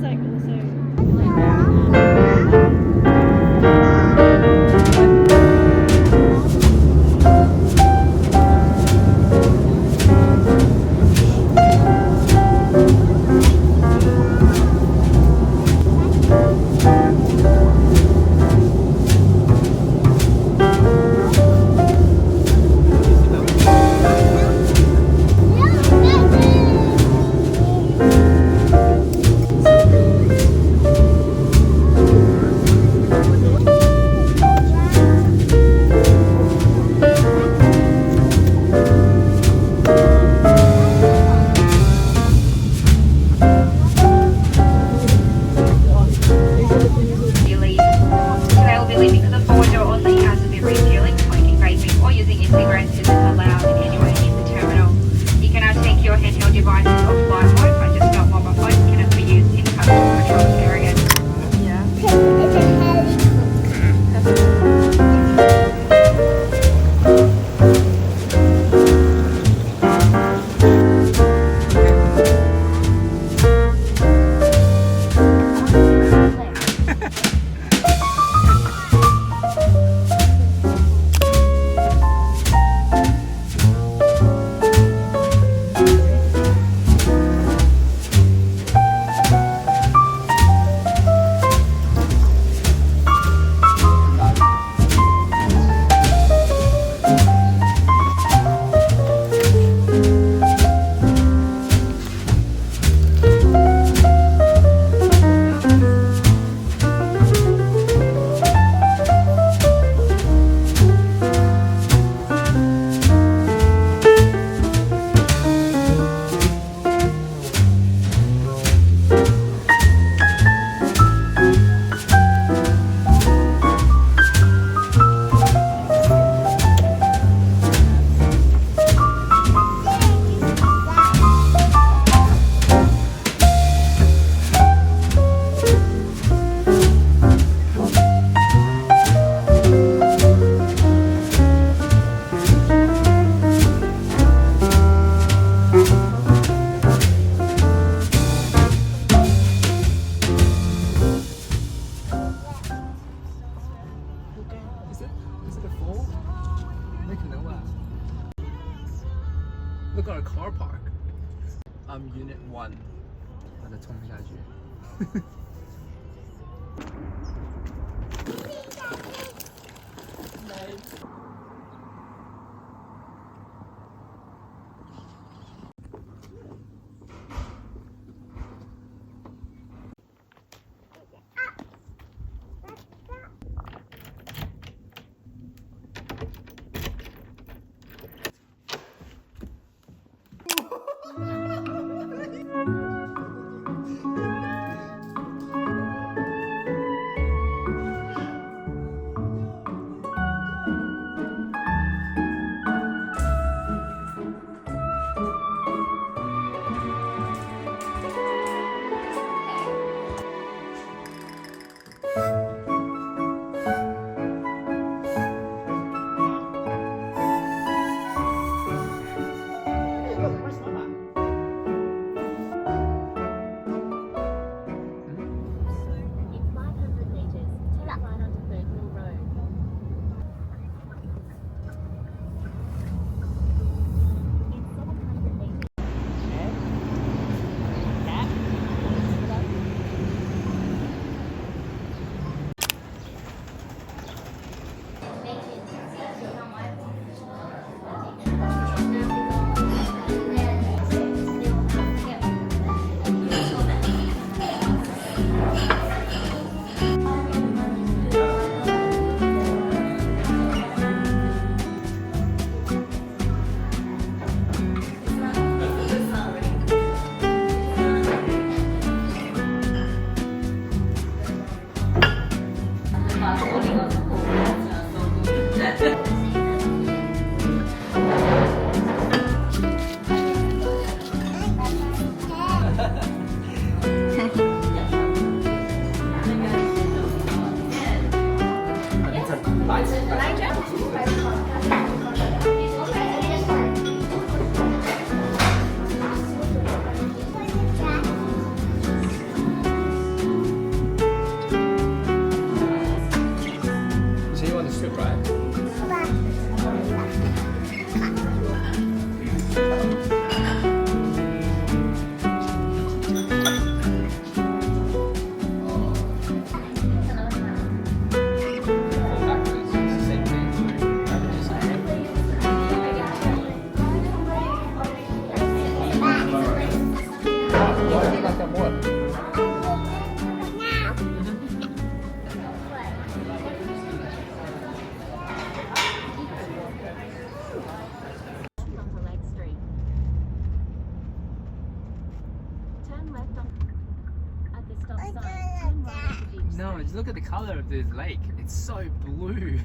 It's like also. Today will be leaving to the forward door only as will be refueling, smoking, vaping or using e-cigarettes isn't allowed in any way in the terminal. You can now take your handheld devices off flight mode, but just not mobile phones cannot be used in customs control areas. Yeah. It's a helicopter. Is it a fall? 没可能吧 Look at our car park. I'm Unit 1. 把它冲下去。Come what? Onto Lake Street. Turn left at the stop sign. Turn right at the beach. No, just look at the color of this lake. It's so blue.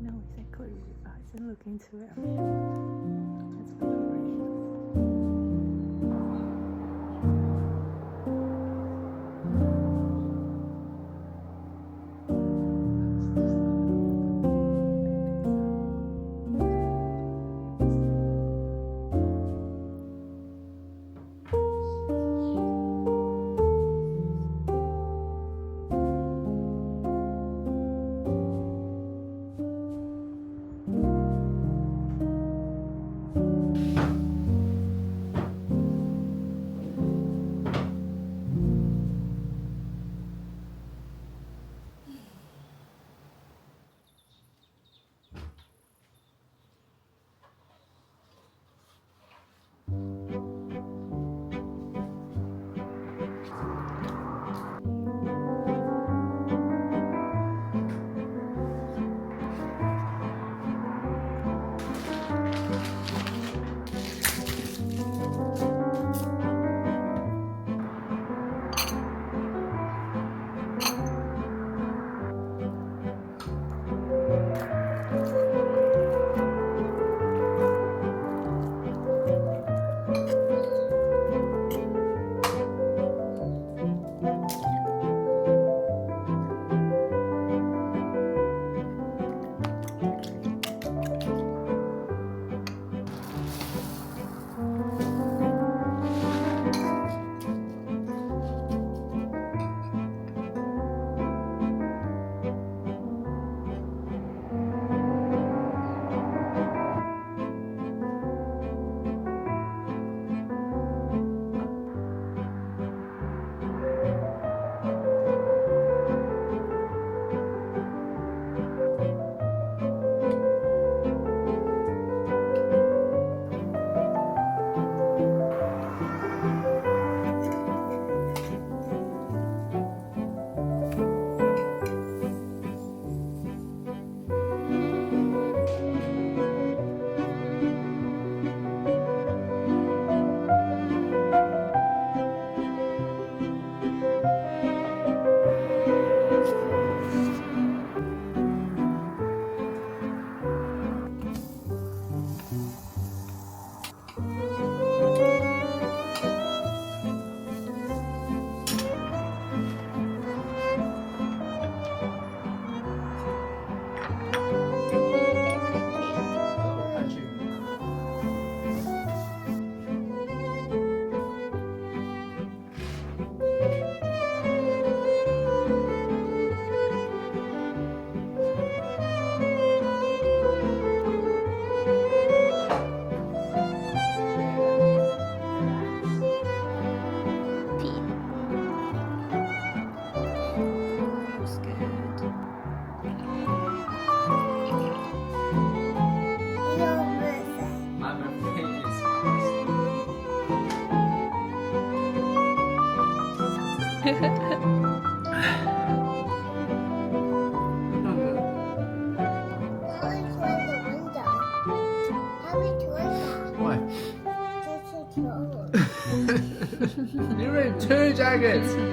No, exactly. I didn't look into it. That's really 2 jackets. Not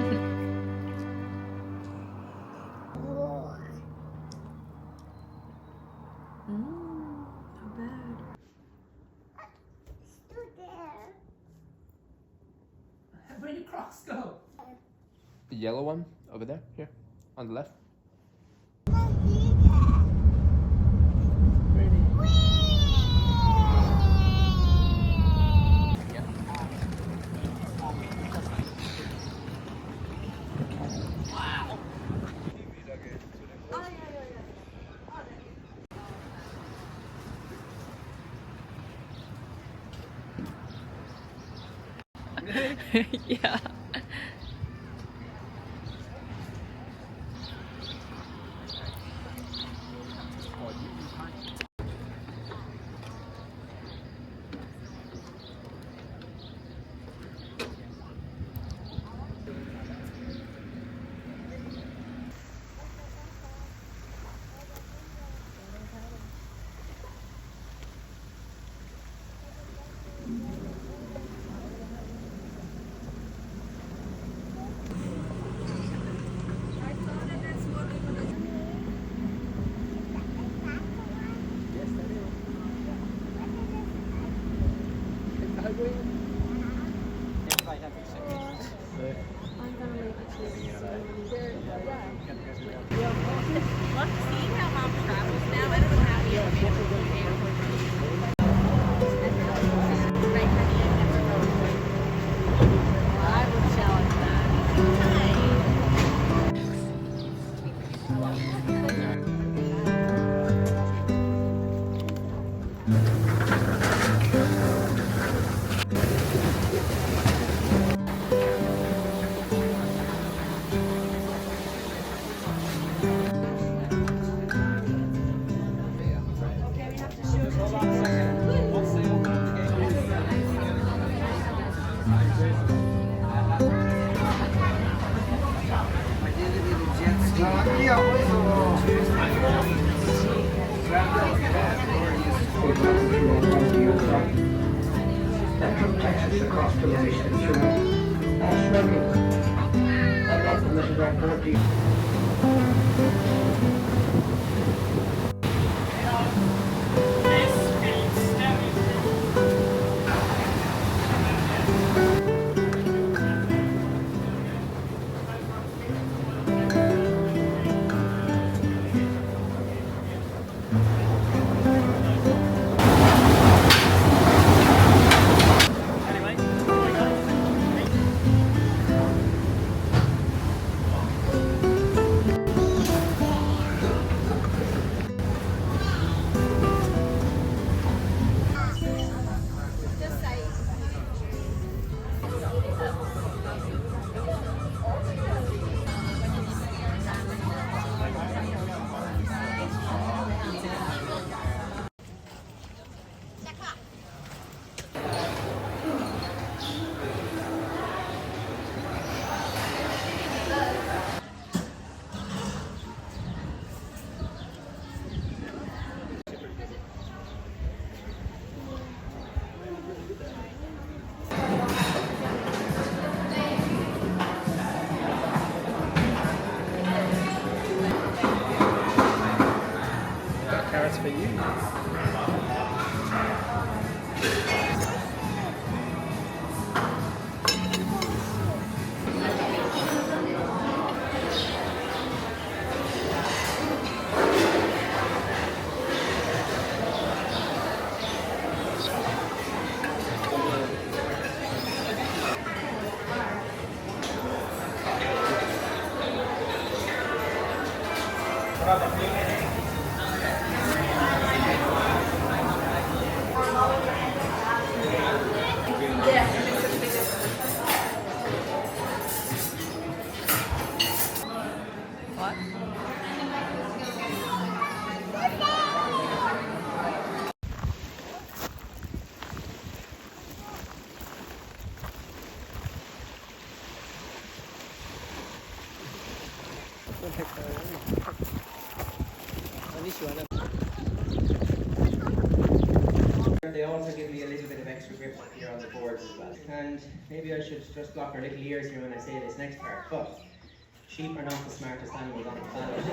bad. Where your Crocs go? The yellow one over there, here, on the left. Yeah. Across the ocean throughout Australia. I'd like to listen to that 14. Carrots for you. They also give me a little bit of extra grip here on the boards as well. And maybe I should just block our little ears here when I say this next part, but sheep are not the smartest animals on the planet.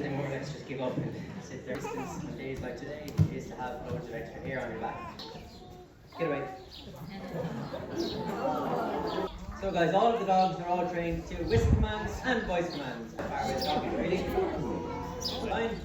Anymore, let's just give up and sit there. Distance on days like today is to have loads of extra hair on your back. Get away. So guys, all of the dogs are all trained to whistle commands and voice commands. Fire away the dog, ready? Fine.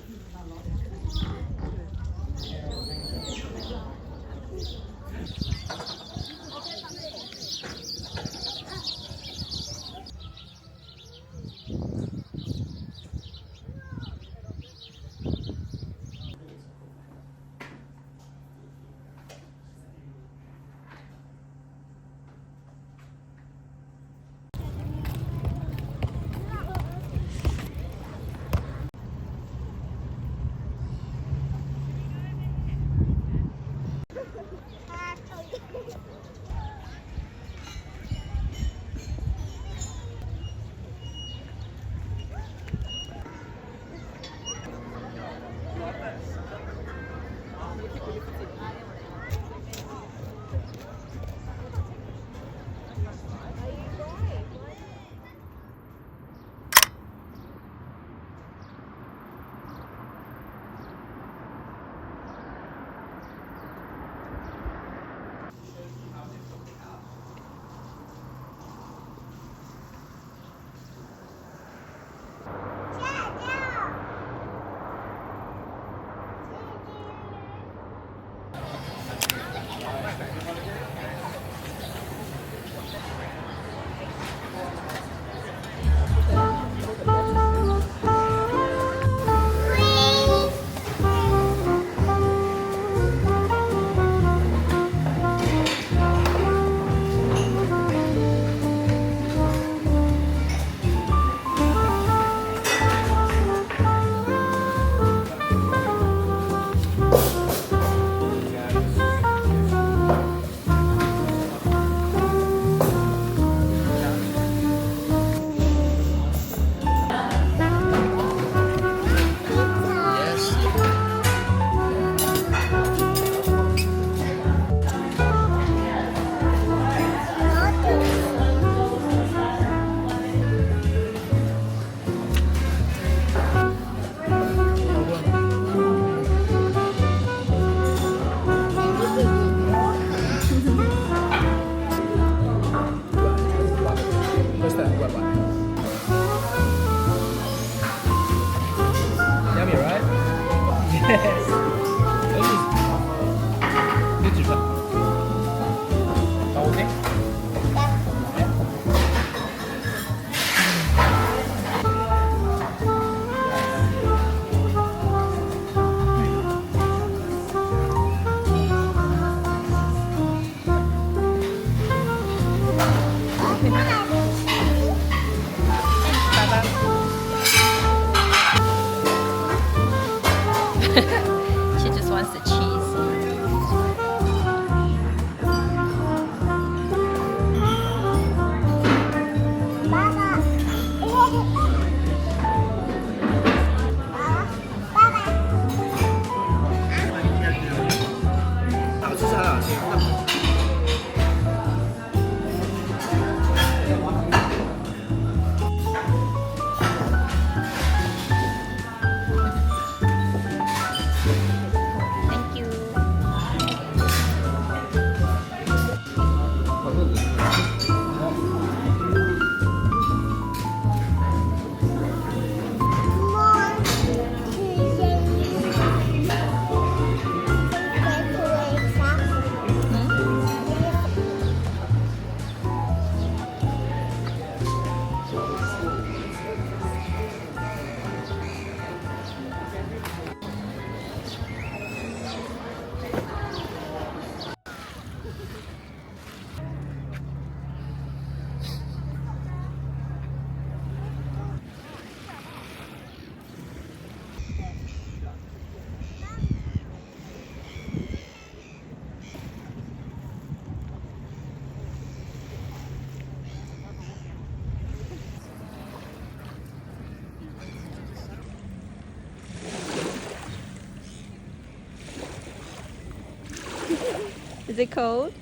Is it cold?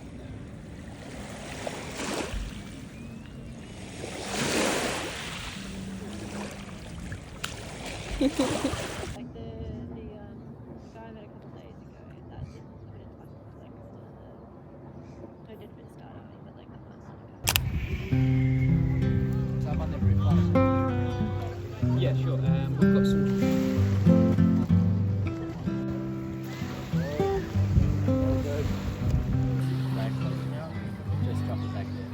Like the guy I met a couple days ago that did a bit of like I did a bit of skydiving, but like the first So I'm on the roof. Yeah, sure. We've got some. Good. Right, close now. Just drop it back there.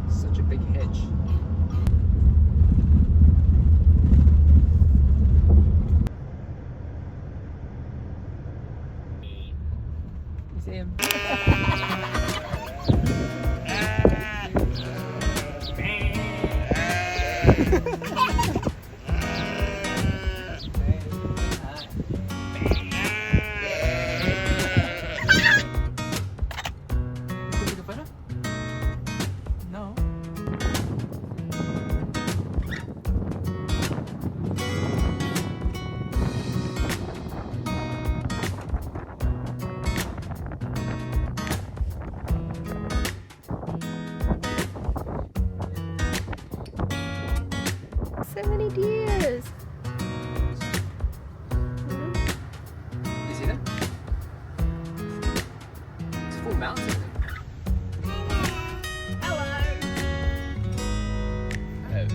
Such a big hedge. You see him? Take a photo? No. So many deers. You see them? It's full mountain. Hello. Oh.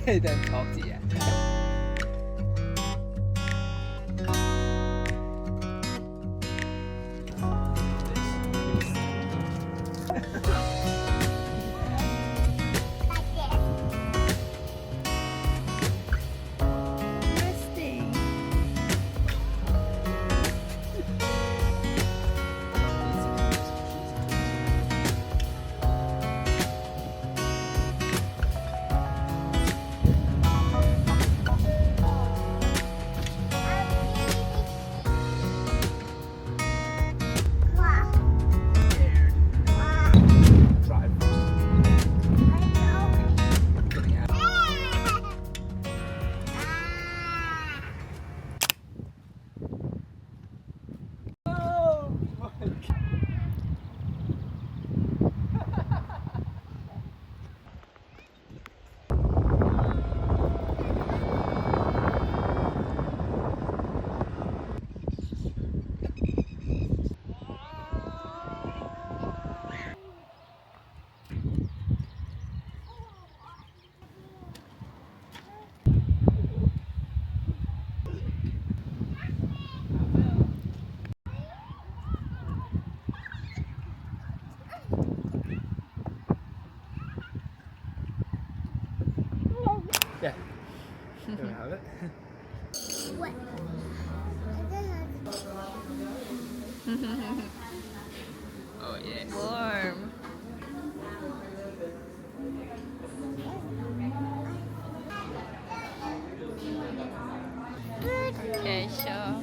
They don't talk to you. Resting. Oh yes. Warm. Okay, sure.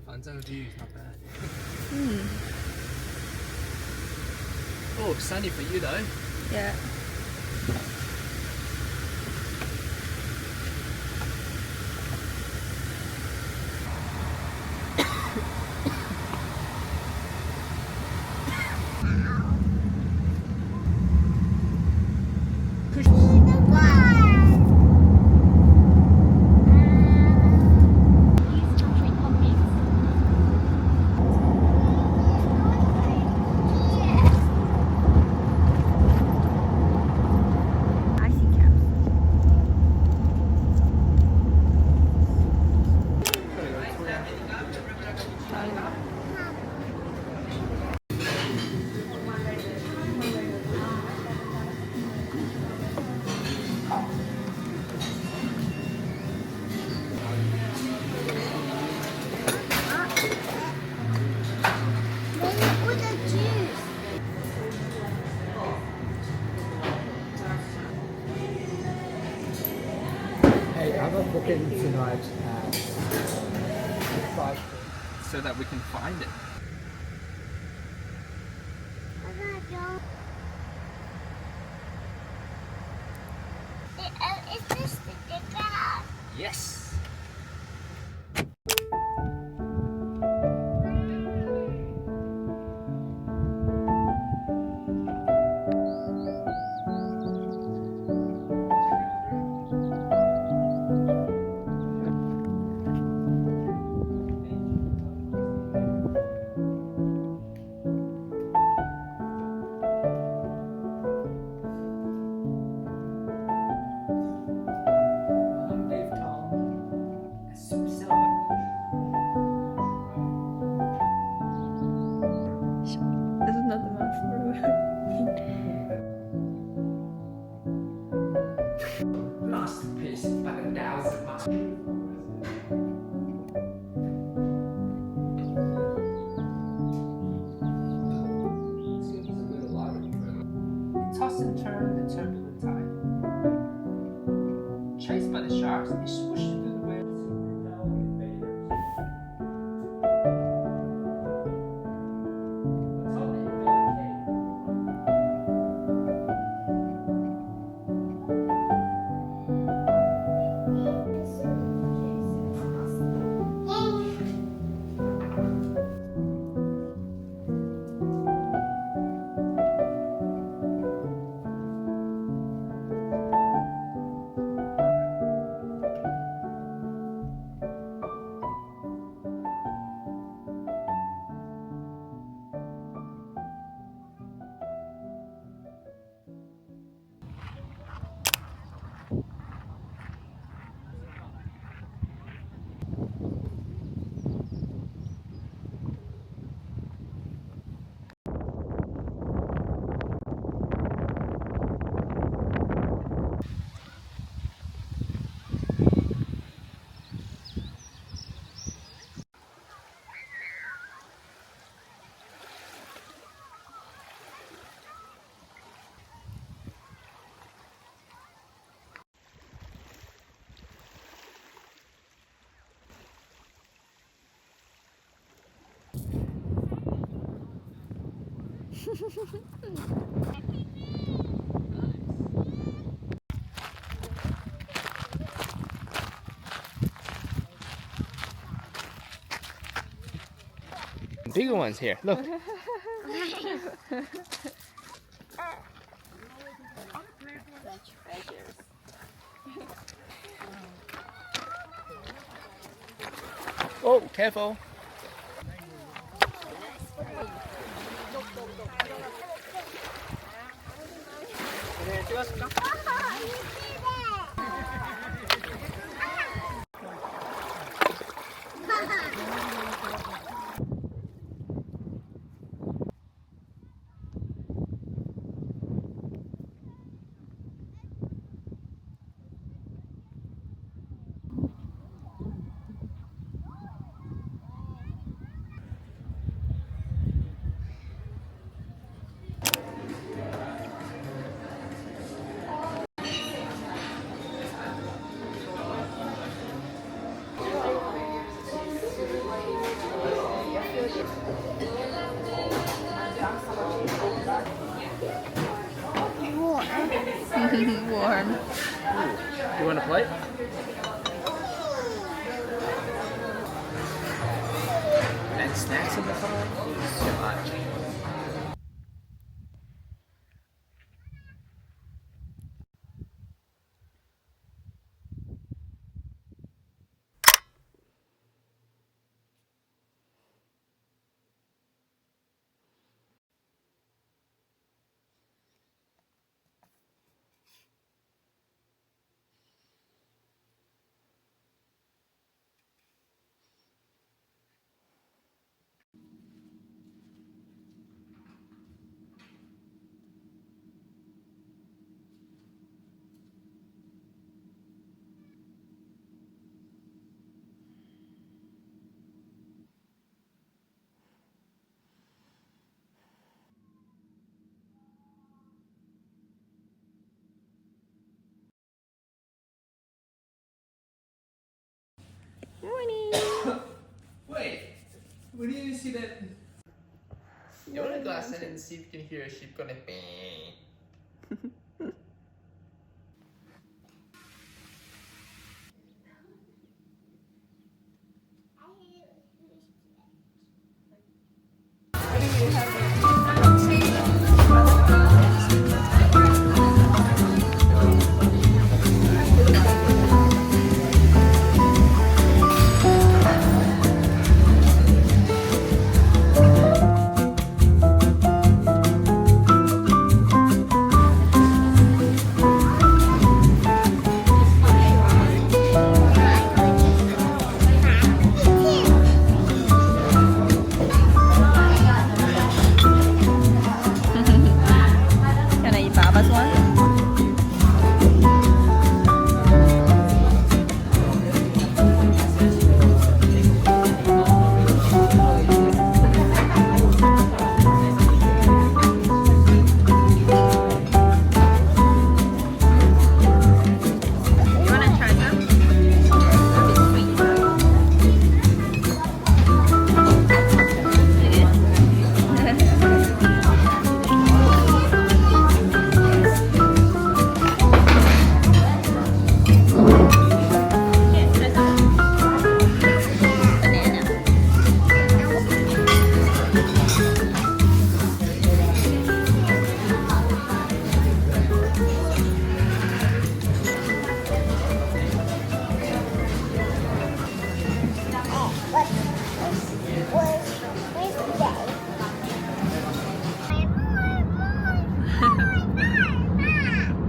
Fanzang view is not bad. Oh, sunny for you though. Yeah. Hey, I have a booking tonight at 5 so that we can find it. Is this the dicker? Yes. There's another mouthful. Masterpiece by the thousand miles. Toss and turn the turbulent tide. Chased by the sharks, he swooshed through the waves. Bigger ones here, look. Oh, careful. Warm. You want a plate? And snacks in the phone? So much. Wait, where do you see that? You want to go outside and see if you can hear a sheep going bang? Can I eat Baba's one? You wanna try some? It's sweet.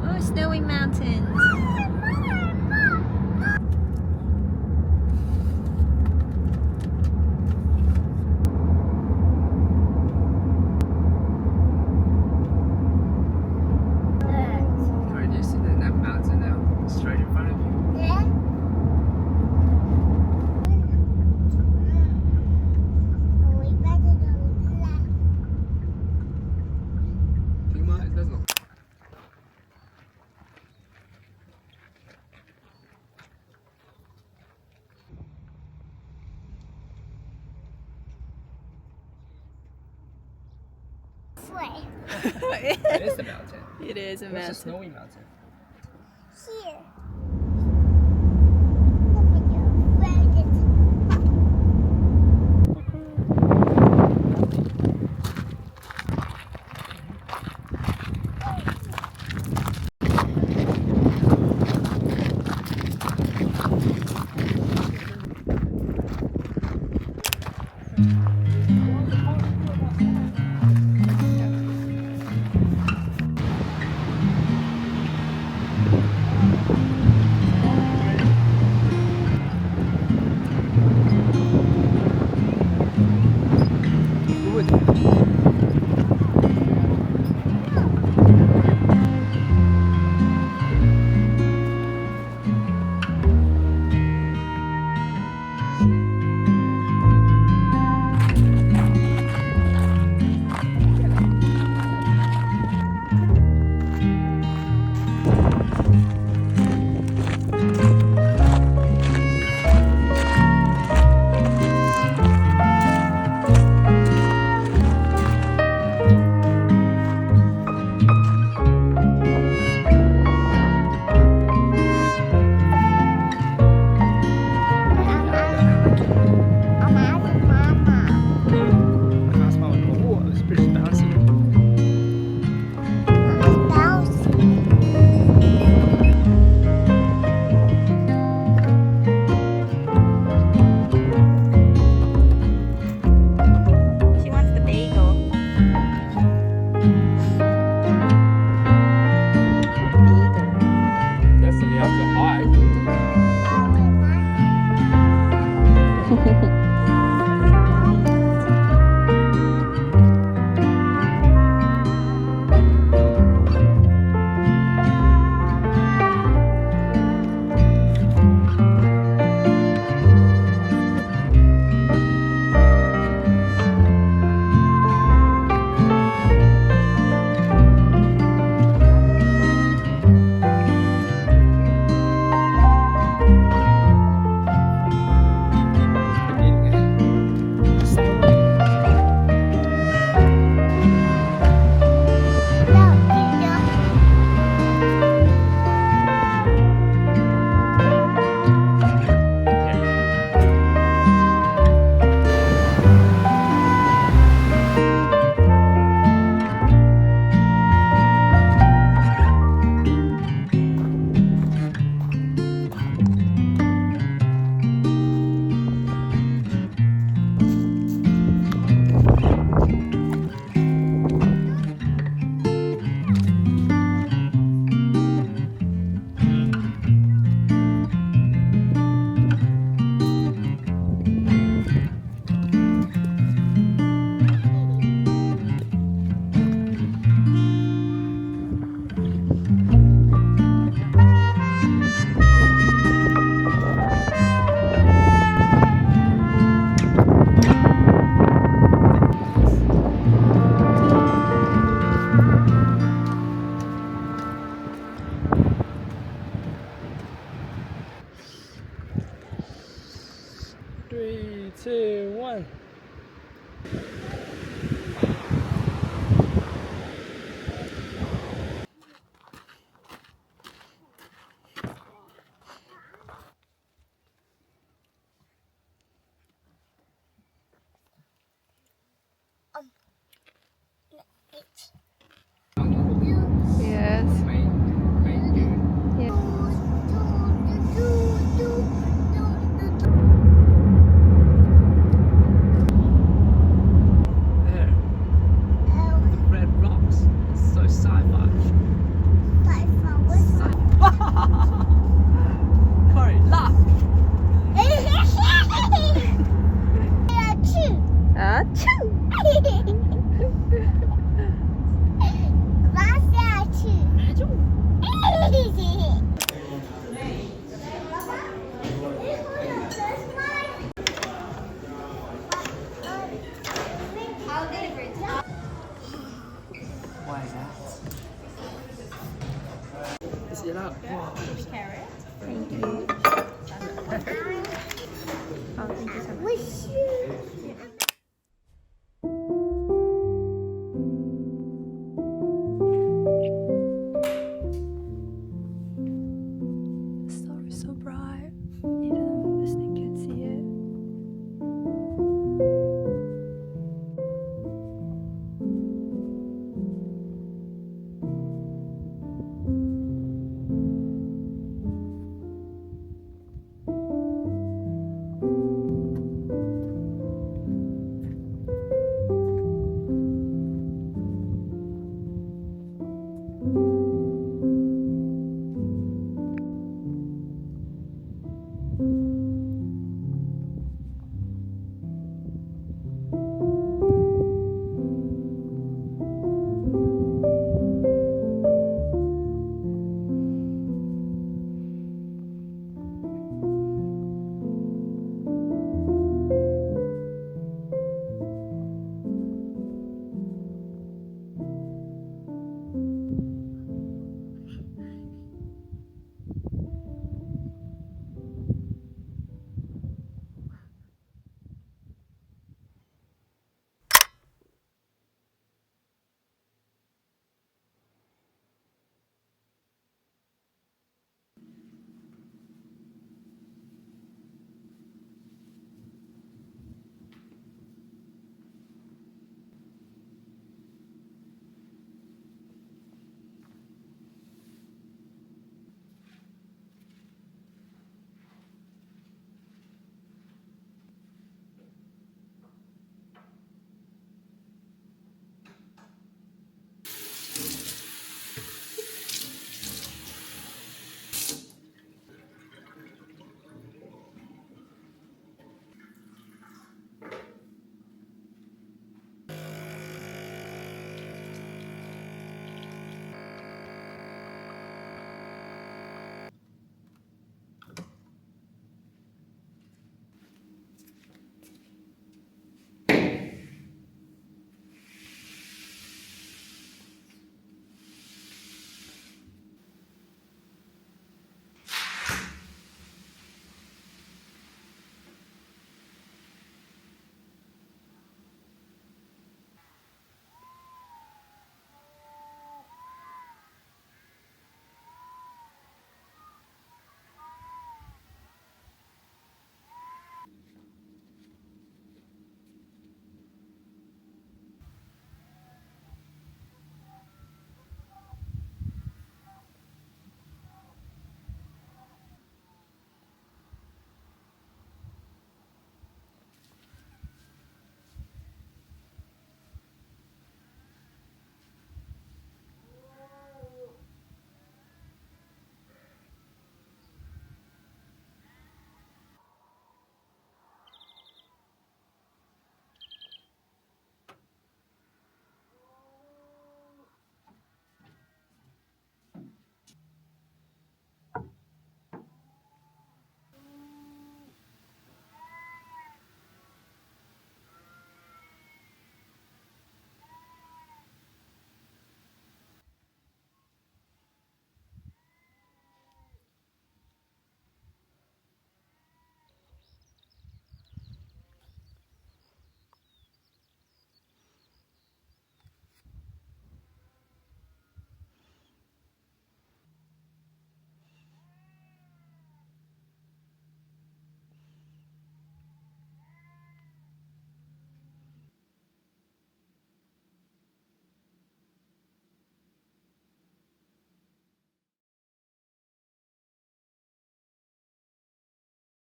Oh, snowy mountains. Alright, do you see that mountain now? Straight in front of you? Prima, it doesn't look. It is the mountain. It is a It's a mountain. snowy mountain. Here. 2, 1. Yes. There. The red rocks. It's so sci-fi. Corey, laugh. Why is that? Is it up? Wow. Thank you. Oh, thank you so much. Wish you.